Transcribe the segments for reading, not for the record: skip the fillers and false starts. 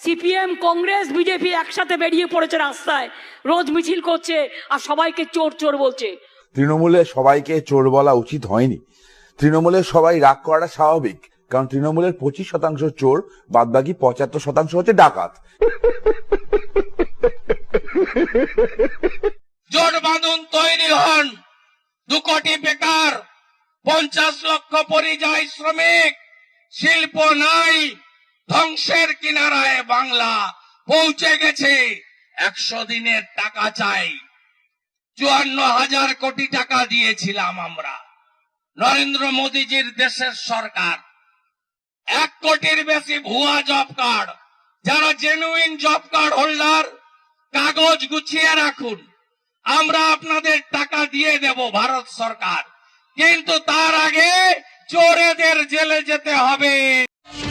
CPM, Congress, BJP একসাথে বেরিয়ে পড়েছে রাস্তায়, রোজ মিছিল করছে আর সবাইকে চোর চোর বলছে। তৃণমূলে সবাইকে চোর বলা উচিত হয়নি। তৃণমূলের সবাই রাগ করাটা স্বাভাবিক, কারণ তৃণমূলের 25% চোর, বাদ বাকি 75% হচ্ছে ডাকাত। জোট বাঁধন তৈরি হন, 2 কোটি বেকার, 50 লক্ষ পরিযায়ী শ্রমিক, শিল্প নাই, ধ্বংসের কিনারায় বাংলা পৌঁছে গেছে। 100 দিনের টাকা চাই। 54,000 কোটি টাকা দিয়েছিলাম আমরা। নরেন্দ্র মোদীজির দেশের সরকার 1 কোটির বেশি ভুয়া জব কার্ড। যারা জেনুইন জব কার্ড হোল্ডার, কাগজ গুছিয়ে রাখুন, আমরা আপনাদের টাকা দিয়ে দেব ভারত সরকার, কিন্তু তার আগে চোরেদের জেলে যেতে হবে।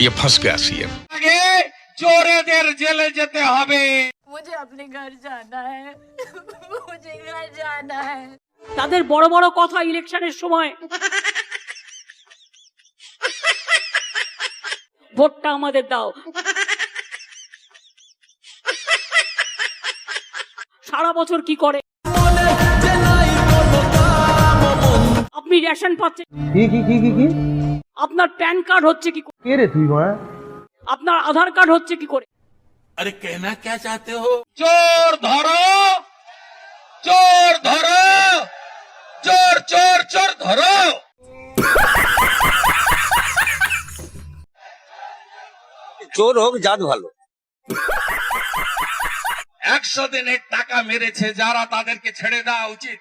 ये फंस गया सीएम। আগে চোরেদের জেলে যেতে হবে। मुझे अपने घर जाना है मुझे घर जाना है। তাদের বড় বড় কথা ইলেকশনের সময়, ভোটটা আমাদের দাও। সারা বছর কি করে? আপনি রেশন পাচ্ছেন, কি আপনার প্যান কার্ড হচ্ছে কি করে? কে রে তুই ভাই? আপনার আধার কার্ড হচ্ছে কি করে? अरे कहना क्या चाहते हो? चोर धरो, चोर धरो, चोर चोर चोर धरो। চোর হোক জাত ভালো। 100 দিনের টাকা মেরেছে যারা, তাদেরকে ছেড়ে দেওয়া উচিত,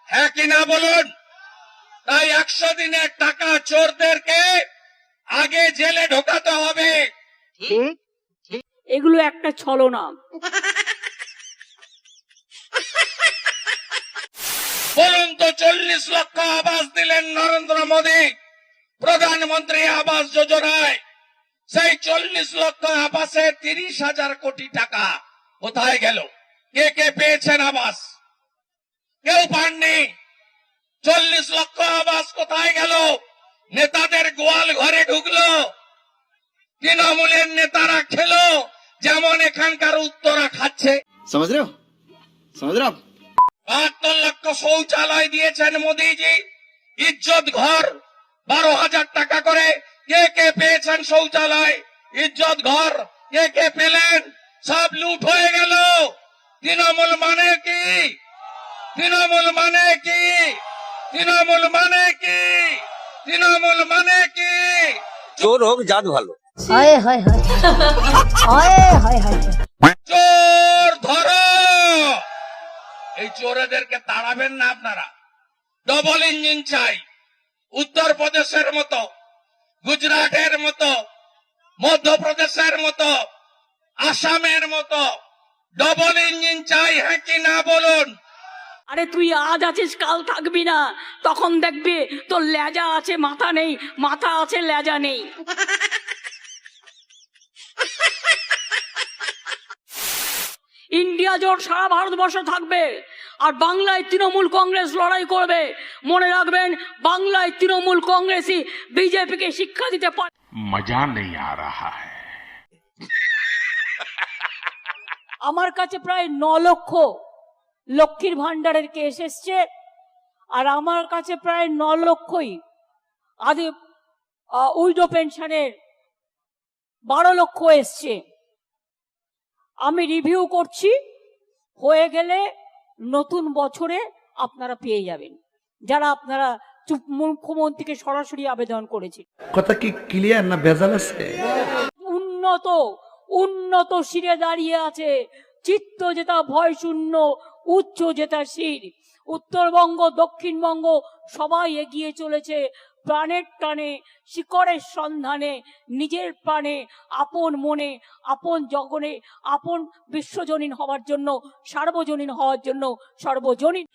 হ্যাঁ কিনা বলুন? তাই 100 দিনের টাকা চোরদেরকে আগে জেলে ঢোকাতে হবে। এগুলো একটা ছলনা। বলুন তো, 40 লক্ষ আবাস দিলেন নরেন্দ্র মোদী প্রধানমন্ত্রী আবাস যোজনায়। সেই 40 লক্ষ আবাসে 30,000 কোটি টাকা কোথায় গেল? কে কে পেয়েছেন আবাস? কেউ পাননি। 40 লক্ষ আবাস কোথায় গেল? নেতাদের গোয়াল ঘরে ঢুকলো, তৃণমূলের নেতারা খেলো, যেমন এখানকার উত্তরা খাচ্ছে। समझ रहे हो 72 লক্ষ শৌচালয় দিয়েছেন মোদীজি, ইজ্জত ঘর 12,000 টাকা করে। কে কে পেয়েছেন শৌচালয়, ইজ্জত ঘর? কে কে পেলেন? সব লুট হয়ে গেল। তৃণমূল মানে কি? তৃণমূল মানে কি? তৃণমূল মানে কি? তৃণমূল মানে কি? চোর হোক জাত ভালো। हाय हाय हाय हाय हाय हाय চোর ধরো। এই চোরেদেরকে তাড়াবেন না আপনারা। ডবল ইঞ্জিন চাই, উত্তরপ্রদেশের মতো, গুজরাটের মতো, মধ্যপ্রদেশের মতো, আসামের মতো ডবল ইঞ্জিন চাই, হ্যাঁ কি না বলুন? আরে তুই আজ আছিস, কাল থাকবি না, তখন দেখবি তোর লেজা আছে মাথা নেই, মাথা আছে লেজা নেই। ইন্ডিয়া জোট সারা ভারতবর্ষ থাকবে, আর বাংলায় তৃণমূল কংগ্রেস লড়াই করবে। মনে রাখবেন, বাংলায় তৃণমূল কংগ্রেসই বিজেপিকে শিক্ষা দিতে পারে। मजा नहीं आ रहा है। আমার কাছে প্রায় 9 লক্ষ লক্ষ্মীর ভান্ডারের কেস এসছে, আর আমার কাছে প্রায় 9 লক্ষই আদি উইডো পেনশনের 12 লক্ষ এসছে। আমি রিভিউ করছি, হয়ে গেলে নতুন বছরে আপনারা পেয়ে যাবেন, যারা আপনারা মুখ্যমন্ত্রীকে সরাসরি আবেদন করেছেন। কথা কি ক্লিয়ার না ভেজাল আছে? উন্নত উন্নত শিরে দাঁড়িয়ে আছে, চিত্ত যেটা ভয় শূন্য, উচ্চ যেটা শির। উত্তরবঙ্গ, দক্ষিণবঙ্গ সবাই এগিয়ে চলেছে প্রাণের টানে, শিকড়ের সন্ধানে, নিজের প্রাণে, আপন মনে, আপন জগনে, আপন বিশ্বজনীন হওয়ার জন্য, সার্বজনীন হওয়ার জন্য, সর্বজনীন।